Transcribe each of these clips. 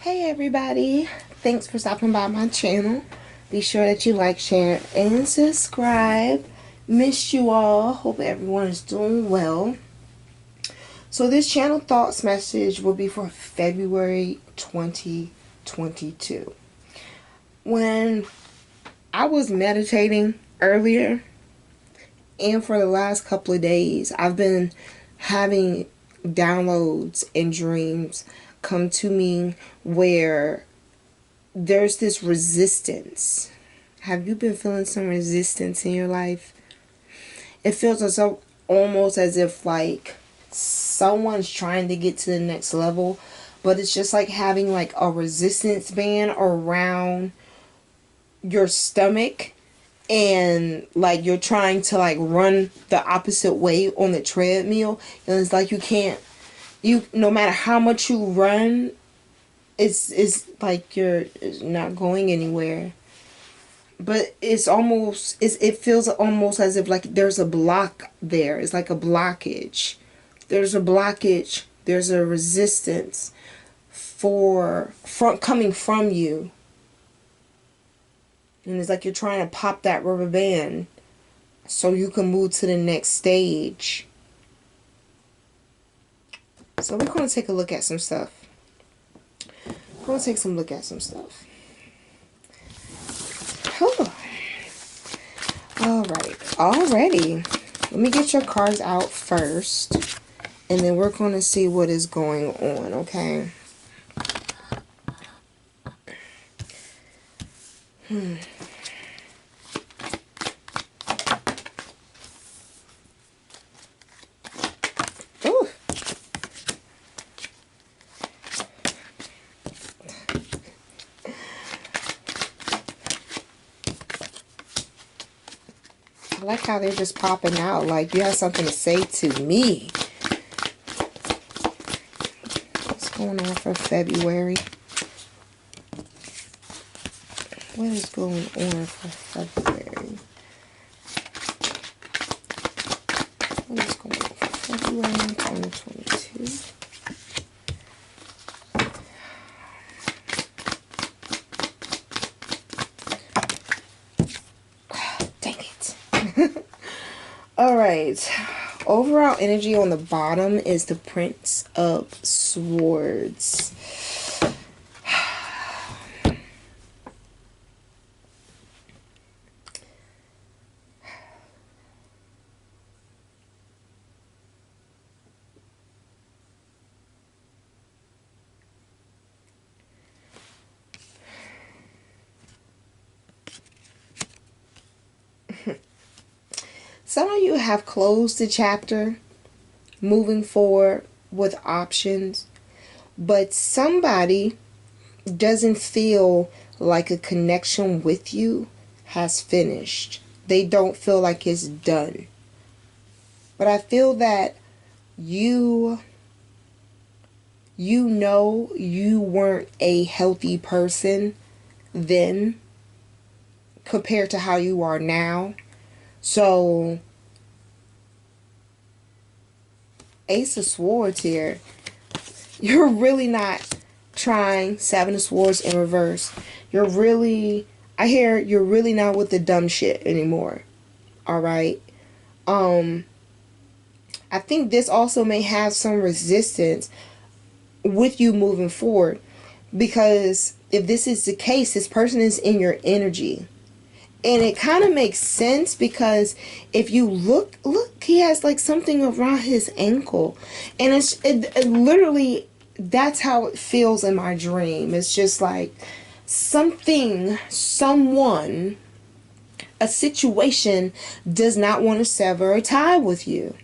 Hey everybody, thanks for stopping by my channel. Be sure that you like, share, and subscribe. Missed you all. Hope everyone is doing well. So this channel thoughts message will be for February 2022. When I was meditating earlier and for the last couple of days, I've been having downloads and dreams come to me where there's this resistance. Have you been feeling some resistance in your life? It feels as though, almost as if like someone's trying to get to the next level, but it's just like having like a resistance band around your stomach, and like you're trying to like run the opposite way on the treadmill, and it's like you can't, you, no matter how much you run, it's like you're not going anywhere. But it feels almost as if like there's a block there. It's like a blockage. There's a blockage. There's a resistance from coming from you. And it's like you're trying to pop that rubber band so you can move to the next stage. So we're going to take a look at some stuff. We're going to take some look at some stuff. Alright, already. Let me get your cards out first, and then we're going to see what is going on, okay? Ooh. I like how they're just popping out like you have something to say to me. What's going on for February? What is going on for February? What is going on for February 2022? Dang it. Alright. Overall energy on the bottom is the Prince of Swords. Some of you have closed the chapter, moving forward with options, but somebody doesn't feel like a connection with you has finished. They don't feel like it's done. But I feel that you know you weren't a healthy person then compared to how you are now. So, Ace of Swords here. You're really not trying. Seven of Swords in reverse. You're really, I hear you're really not with the dumb shit anymore. Alright? I think this also may have some resistance with you moving forward. Because if this is the case, this person is in your energy. And it kind of makes sense because if you look, he has like something around his ankle. And it literally, that's how it feels in my dream. It's just like something, someone, a situation does not want to sever a tie with you.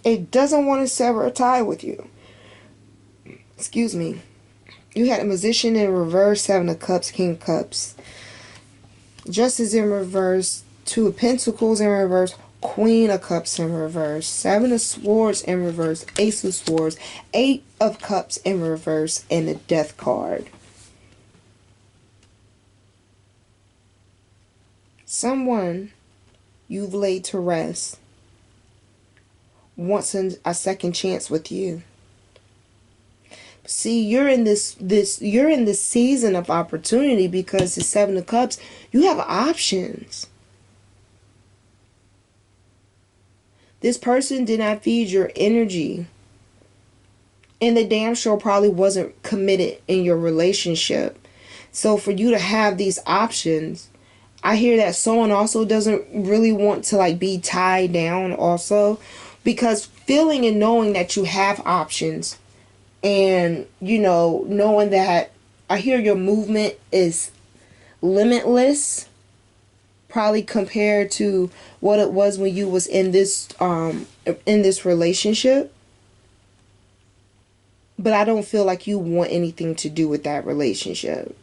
It doesn't want to sever a tie with you. Excuse me. You had a Magician in reverse, Seven of Cups, King of Cups. Justice in reverse, Two of Pentacles in reverse, Queen of Cups in reverse, Seven of Swords in reverse, Ace of Swords, Eight of Cups in reverse, and the Death card. Someone you've laid to rest wants a second chance with you. See, you're in this season of opportunity because the Seven of Cups, you have options. This person did not feed your energy. And the damn sure probably wasn't committed in your relationship. So for you to have these options, I hear that someone also doesn't really want to like be tied down also, because feeling and knowing that you have options, and you know, knowing that, I hear your movement is limitless, probably compared to what it was when you was in this relationship. But I don't feel like you want anything to do with that relationship.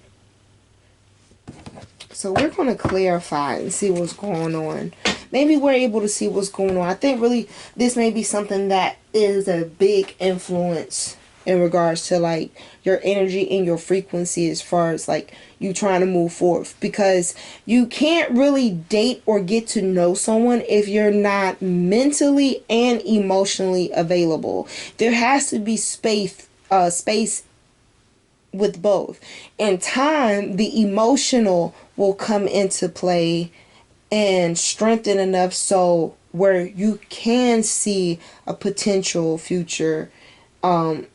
So we're going to clarify and see what's going on. Maybe we're able to see what's going on. I think really this may be something that is a big influence in regards to like your energy and your frequency, as far as like you trying to move forward, because you can't really date or get to know someone if you're not mentally and emotionally available. There has to be space with both. In time, the emotional will come into play and strengthen enough so where you can see a potential future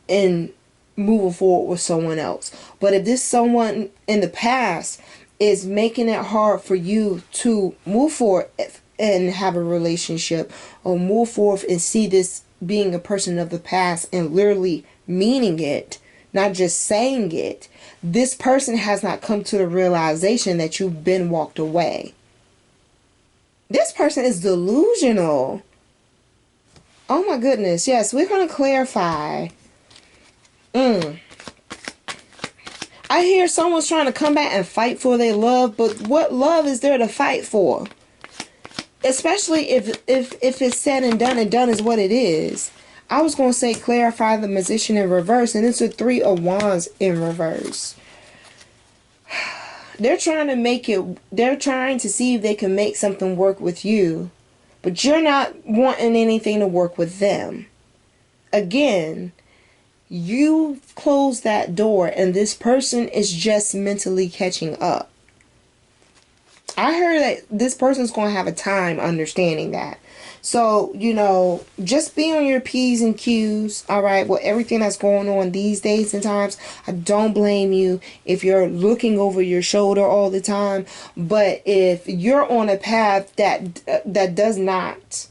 in moving forward with someone else. But if this someone in the past is making it hard for you to move forward and have a relationship, or move forward and see this being a person of the past and literally meaning it, not just saying it, this person has not come to the realization that you've been walked away. This person is delusional. Oh my goodness. Yes, we're going to clarify. I hear someone's trying to come back and fight for their love, but what love is there to fight for? Especially if it's said and done is what it is. I was going to say clarify the Magician in reverse, and it's a Three of Wands in reverse. They're trying to make it, they're trying to see if they can make something work with you, but you're not wanting anything to work with them. Again, you close that door and this person is just mentally catching up. I heard that this person's going to have a time understanding that. So, you know, just be on your P's and Q's, all right, with everything that's going on these days and times. I don't blame you if you're looking over your shoulder all the time. But if you're on a path that does not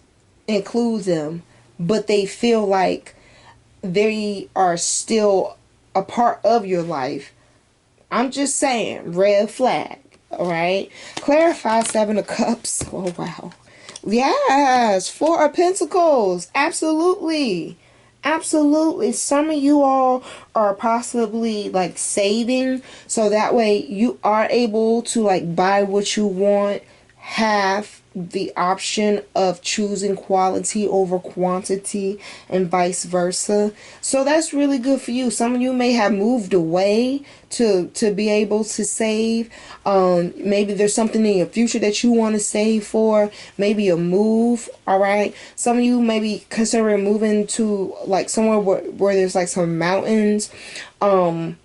include them, but they feel like they are still a part of your life, I'm just saying, red flag, all right? Clarify Seven of Cups. Oh, wow. Yes, Four of Pentacles. Absolutely. Absolutely. Some of you all are possibly like saving, so that way you are able to like buy what you want, have the option of choosing quality over quantity, and vice versa. So that's really good for you. Some of you may have moved away to be able to save. Maybe there's something in your future that you want to save for, maybe a move. All right, some of you may be considering moving to like somewhere where there's like some mountains, kind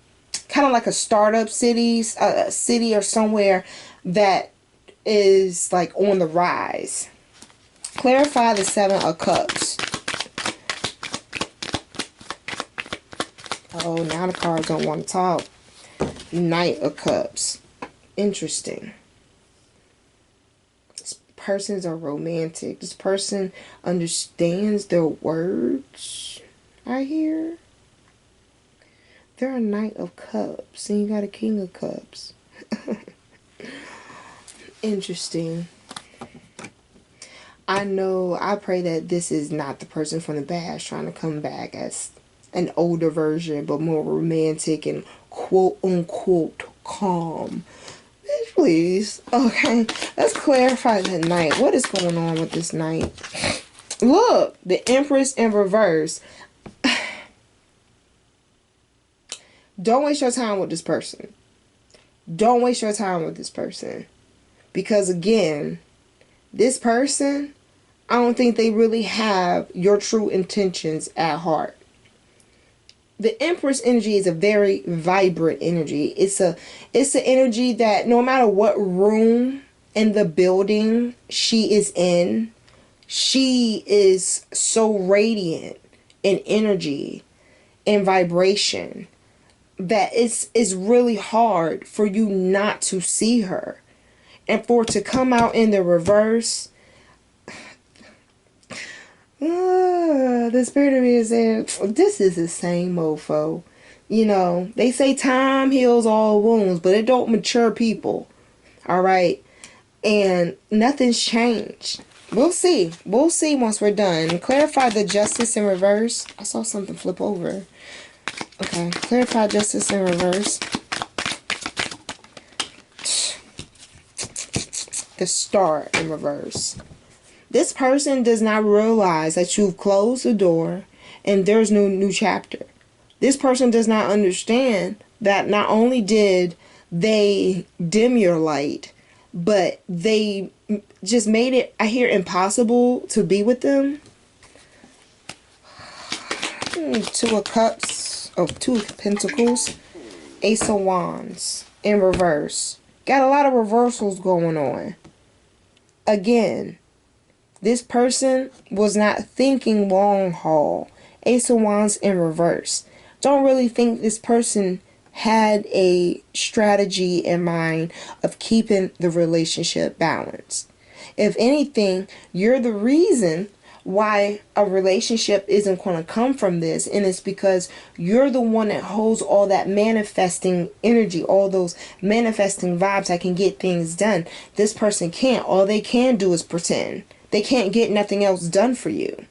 of like a startup city or somewhere that is like on the rise. Clarify the Seven of Cups. Oh, now the cards don't want to talk. Knight of Cups. Interesting. This person's a romantic. This person understands their words, I hear. They're a Knight of Cups, and you got a King of Cups. Interesting. I know, I pray that this is not the person from the past trying to come back as an older version, but more romantic and quote unquote calm. Please. Okay, let's clarify the Knight. What is going on with this Knight? Look, the Empress in reverse. Don't waste your time with this person. Don't waste your time with this person. Because again, this person, I don't think they really have your true intentions at heart. the Empress energy is a very vibrant energy. It's an energy that no matter what room in the building she is in, she is so radiant in energy and vibration that it's really hard for you not to see her. And for it to come out in the reverse, the spirit of me is saying, this is the same mofo. You know, they say time heals all wounds, but it don't mature people. All right. And nothing's changed. We'll see. We'll see once we're done. Clarify the justice in reverse. I saw something flip over. Okay. Clarify justice in reverse. The star in reverse. This person does not realize that you've closed the door and there's no new chapter. This person does not understand that not only did they dim your light, but they just made it, I hear, impossible to be with them. Two of Cups, Two of Pentacles, Ace of Wands in reverse. Got a lot of reversals going on. Again, this person was not thinking long haul. Ace of Wands in reverse. Don't really think this person had a strategy in mind of keeping the relationship balanced. If anything, you're the reason why a relationship isn't going to come from this, and it's because you're the one that holds all that manifesting energy, all those manifesting vibes that can get things done. This person can't. All they can do is pretend. They can't get nothing else done for you.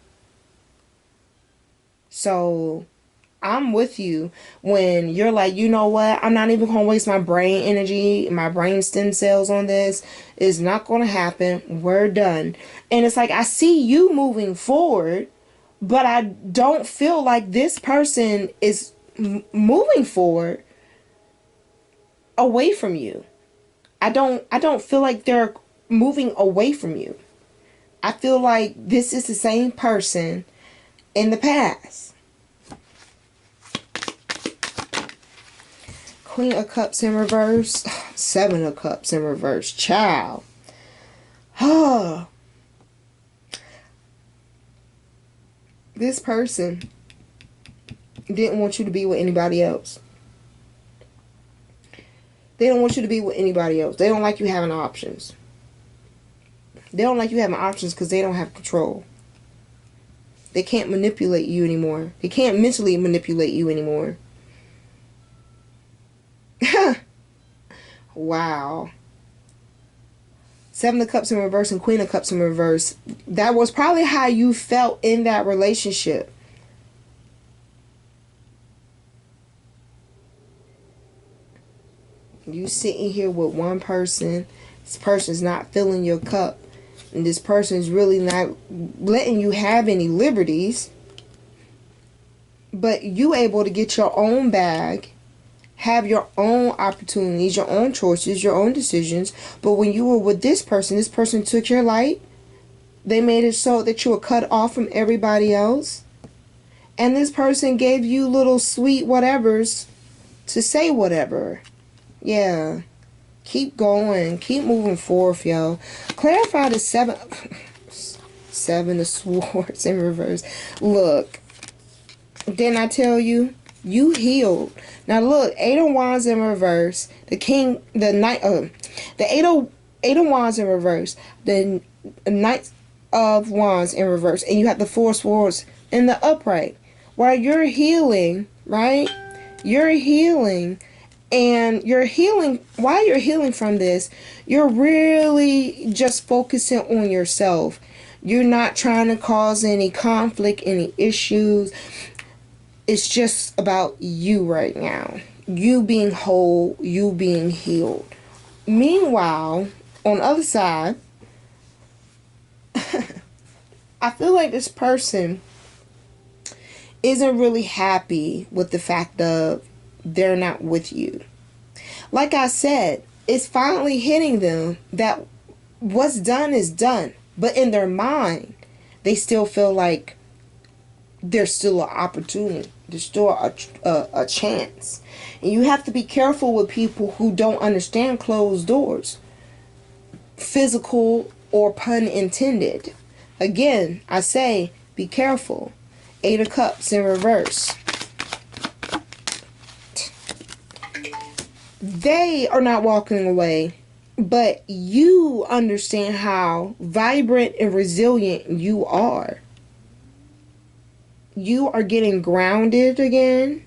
So I'm with you when you're like, you know what, I'm not even going to waste my brain energy, my brain stem cells on this. It's not going to happen. We're done. And it's like, I see you moving forward, but I don't feel like this person is moving forward away from you. I don't feel like they're moving away from you. I feel like this is the same person in the past. Queen of Cups in reverse. Seven of Cups in reverse. Child. This person didn't want you to be with anybody else. They don't want you to be with anybody else. They don't like you having options. They don't like you having options because they don't have control. They can't manipulate you anymore. They can't mentally manipulate you anymore. Wow. Seven of Cups in reverse and Queen of Cups in reverse. That was probably how you felt in that relationship. You sitting here with one person. This person's not filling your cup. And this person's really not letting you have any liberties. But you able to get your own bag. Have your own opportunities, your own choices, your own decisions. But when you were with this person took your light. They made it so that you were cut off from everybody else. And this person gave you little sweet whatevers to say whatever. Yeah. Keep going. Keep moving forth, yo. Clarify the seven of Swords in reverse. Look. Didn't I tell you? You healed. Now look, Eight of Wands in reverse. The Eight of Wands in reverse. The Knight of Wands in reverse. And you have the Four Swords in the upright. While you're healing, right? You're healing. And you're healing. While you're healing from this, you're really just focusing on yourself. You're not trying to cause any conflict, any issues. It's just about you right now. You being whole, you being healed. Meanwhile, on the other side, I feel like this person isn't really happy with the fact of they're not with you. Like I said, it's finally hitting them that what's done is done. But in their mind, they still feel like there's still an opportunity. this door a chance. And you have to be careful with people who don't understand closed doors, physical or pun intended. Again, I say be careful. 8 of Cups in reverse. They are not walking away, but you understand how vibrant and resilient you are. You are getting grounded again.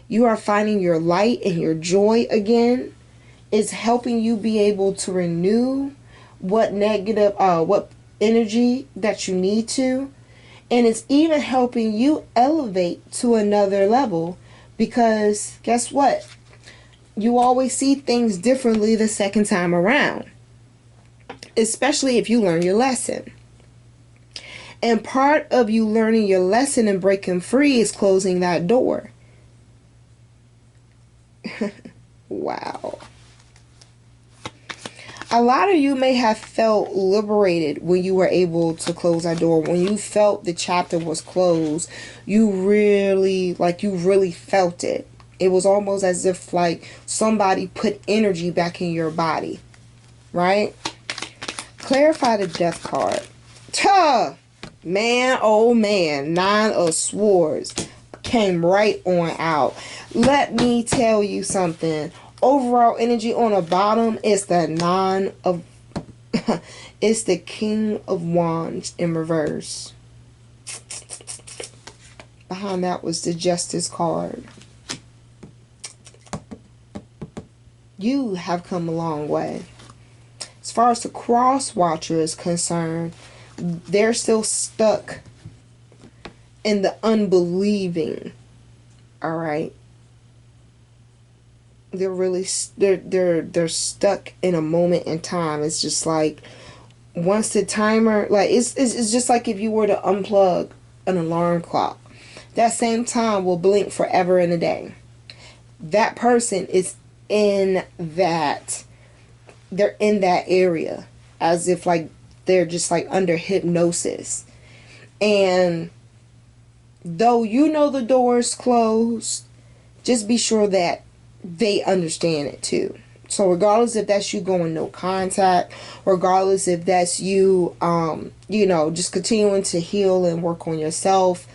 You are finding your light and your joy again. It's helping you be able to renew what energy that you need to. And it's even helping you elevate to another level, because guess what? You always see things differently the second time around, especially if you learn your lesson. And part of you learning your lesson and breaking free is closing that door. Wow. A lot of you may have felt liberated when you were able to close that door. When you felt the chapter was closed, you really felt it. It was almost as if like somebody put energy back in your body, right? Clarify the Death card. Tuh! Man, oh man, 9 of Swords came right on out. Let me tell you something. Overall energy on the bottom is the 9 of it's the King of Wands in reverse. Behind that was the Justice card. You have come a long way. As far as the cross watcher is concerned, they're still stuck in the unbelieving. All right. They're really they're stuck in a moment in time. It's just like once the timer, like it's just like if you were to unplug an alarm clock, that same time will blink forever and a day. That person is in that, they're in that area as if like they're just like under hypnosis. And though you know the door is closed, just be sure that they understand it too. So regardless if that's you going no contact, regardless if that's you just continuing to heal and work on yourself,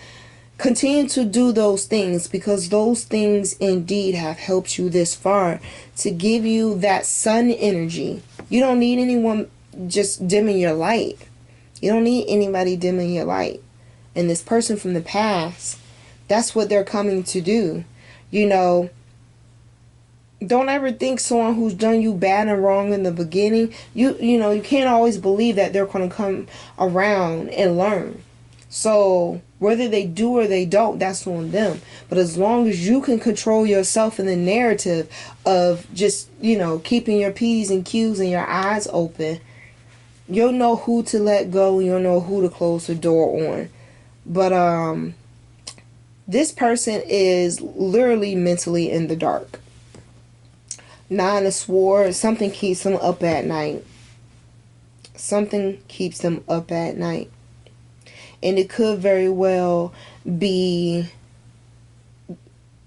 continue to do those things, because those things indeed have helped you this far to give you that sun energy. You don't need anyone just dimming your light. You don't need anybody dimming your light. And this person from the past, that's what they're coming to do. Don't ever think someone who's done you bad and wrong in the beginning, you can't always believe that they're going to come around and learn. So whether they do or they don't, that's on them. But as long as you can control yourself in the narrative of just, keeping your P's and Q's and your eyes open, you'll know who to let go and you'll know who to close the door on. But this person is literally mentally in the dark. 9 of Swords, something keeps them up at night. Something keeps them up at night. And it could very well be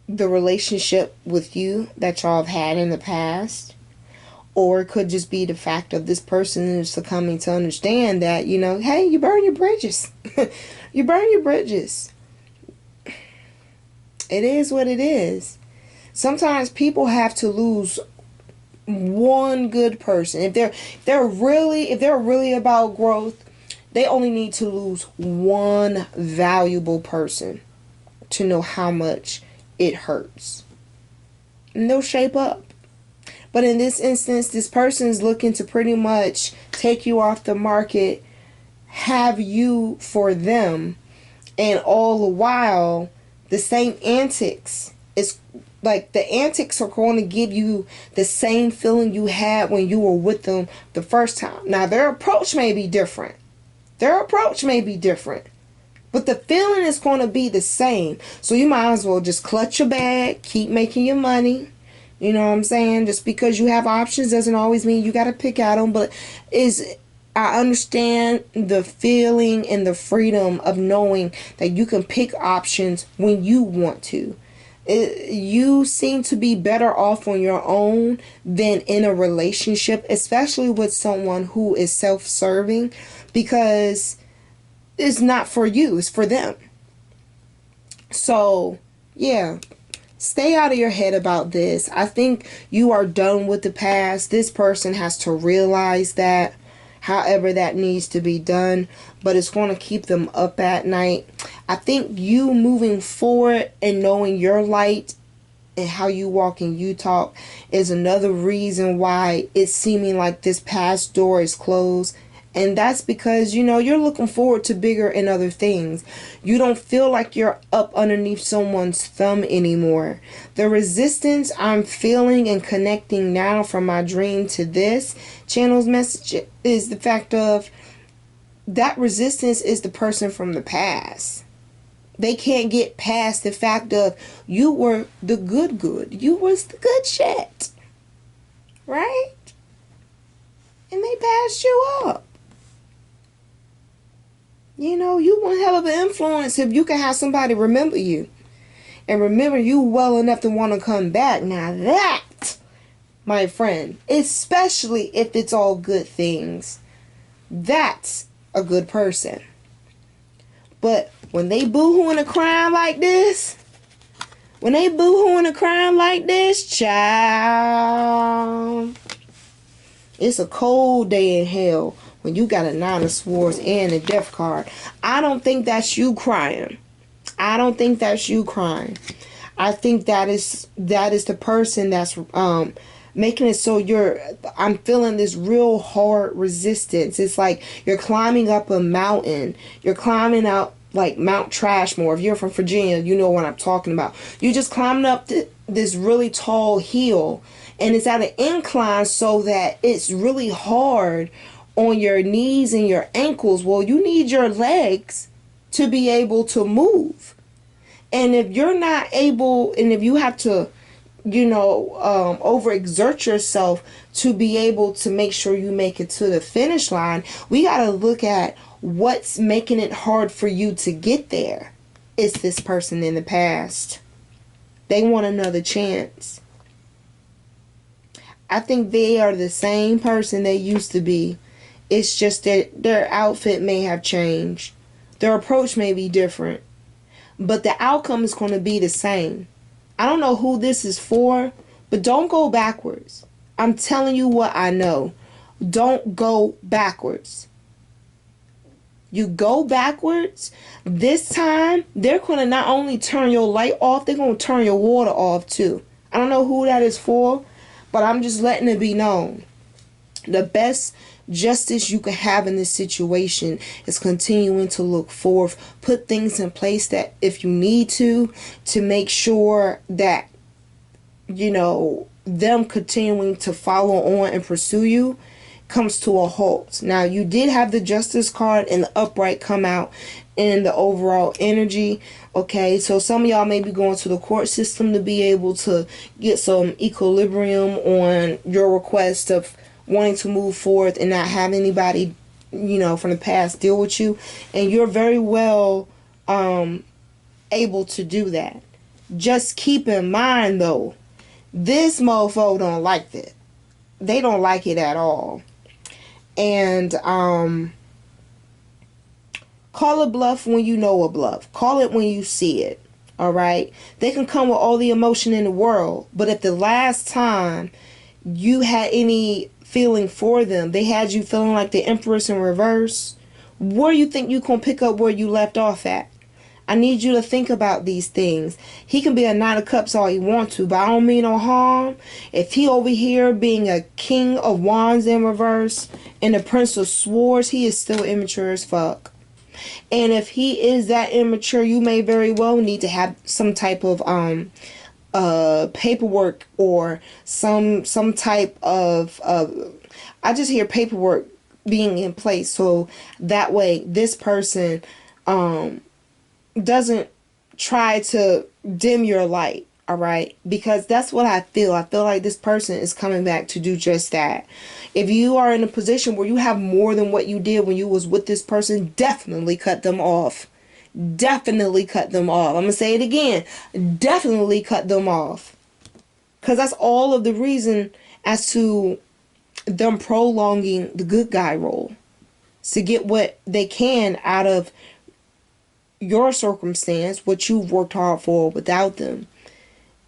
the relationship with you that y'all have had in the past. Or it could just be the fact of this person is coming to understand that, hey, you burn your bridges. You burn your bridges. It is what it is. Sometimes people have to lose one good person. If they're really about growth, they only need to lose one valuable person to know how much it hurts. And they'll shape up. But in this instance, this person's looking to pretty much take you off the market, have you for them, and all the while, the same antics. It's like the antics are going to give you the same feeling you had when you were with them the first time. Now, their approach may be different. But the feeling is going to be the same. So you might as well just clutch your bag, keep making your money. You know what I'm saying? Just because you have options doesn't always mean you got to pick at them. But I understand the feeling and the freedom of knowing that you can pick options when you want to. You seem to be better off on your own than in a relationship, especially with someone who is self-serving, because it's not for you, it's for them. So, yeah, stay out of your head about this. I think you are done with the past. This person has to realize that, however that needs to be done, but it's going to keep them up at night. I think you moving forward and knowing your light and how you walk and you talk is another reason why it's seeming like this past door is closed. And that's because, you're looking forward to bigger and other things. You don't feel like you're up underneath someone's thumb anymore. The resistance I'm feeling and connecting now from my dream to this channel's message is the fact of that resistance is the person from the past. They can't get past the fact of you were the good. You was the good shit. Right? And they passed you up. You one hell of an influence if you can have somebody remember you. And remember you well enough to want to come back. Now that, my friend, especially if it's all good things, that's a good person. But when they boo-hooing a crime like this, child, it's a cold day in hell when you got a 9 of Swords and a Death card. I don't think that's you crying. I think that is the person that's making it so I'm feeling this real hard resistance. It's like you're climbing up a mountain. You're climbing out like Mount Trashmore. If you're from Virginia, you know what I'm talking about. You're just climbing up this really tall hill, and it's at an incline so that it's really hard on your knees and your ankles. Well, you need your legs to be able to move. And if you're not able, and if you have to, overexert yourself to be able to make sure you make it to the finish line, we got to look at what's making it hard for you to get there. It's this person in the past. They want another chance. I think they are the same person they used to be. It's just that their outfit may have changed. Their approach may be different. But the outcome is going to be the same. I don't know who this is for, but don't go backwards. I'm telling you what I know. Don't go backwards. You go backwards, this time, they're going to not only turn your light off, they're going to turn your water off too. I don't know who that is for, but I'm just letting it be known. The best justice you can have in this situation is continuing to look forth, put things in place that if you need to make sure that, them continuing to follow on and pursue you comes to a halt. Now, you did have the Justice card and the Upright come out in the overall energy. Okay, so some of y'all may be going to the court system to be able to get some equilibrium on your request of wanting to move forward and not have anybody, from the past deal with you. And you're very well able to do that. Just keep in mind, though, this mofo don't like that. They don't like it at all. And call a bluff when you know a bluff. Call it when you see it. All right? They can come with all the emotion in the world, but if the last time you had any feeling for them, they had you feeling like the Empress in reverse, where do you think you can pick up where you left off at? I need you to think about these things. He can be a 9 of Cups all he wants to, but I don't mean no harm. If he over here being a King of Wands in reverse and a Prince of Swords, he is still immature as fuck. And if he is that immature, you may very well need to have some type of paperwork or some type of I just hear paperwork being in place, so that way this person doesn't try to dim your light. All right, because that's what I feel. I feel like this person is coming back to do just that. If you are in a position where you have more than what you did when you was with this person, definitely cut them off. Definitely cut them off. I'm gonna say it again. Definitely cut them off. Because that's all of the reason as to them prolonging the good guy role, to get what they can out of your circumstance, what you've worked hard for without them.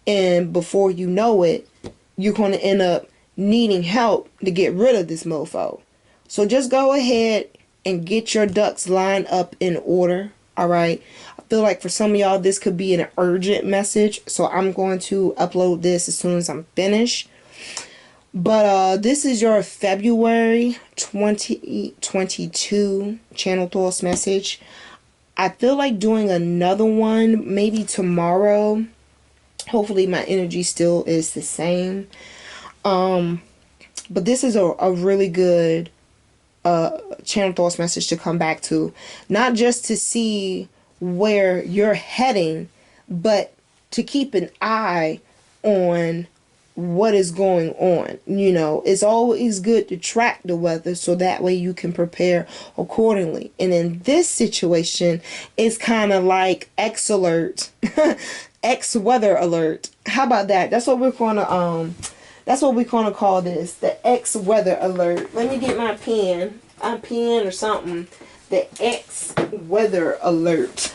And before you know it, you're going to end up needing help to get rid of this mofo. So just go ahead and get your ducks lined up in order. All right. I feel like for some of y'all, this could be an urgent message. So I'm going to upload this as soon as I'm finished. But this is your February 2022 channel thoughts message. I feel like doing another one maybe tomorrow. Hopefully my energy still is the same. But this is a really good channel thoughts message to come back to. Not just to see where you're heading, but to keep an eye on what is going on. You know, it's always good to track the weather so that way you can prepare accordingly. And in this situation, it's kind of like X alert. X weather alert. How about that? That's what we're gonna call this, the X weather alert. Let me get my pen or something. The X weather alert.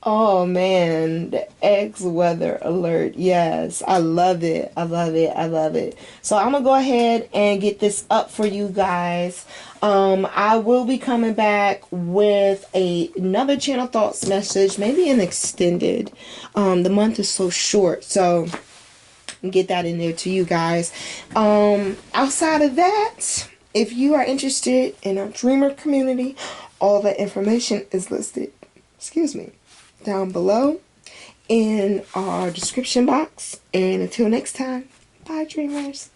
Oh man, the X weather alert. Yes, I love it. I love it. I love it. So I'm gonna go ahead and get this up for you guys. I will be coming back with another channel thoughts message, maybe an extended. The month is so short, so get that in there to you guys. Outside of that, if you are interested in our dreamer community, all the information is listed, excuse me, down below in our description box. And until next time, bye dreamers.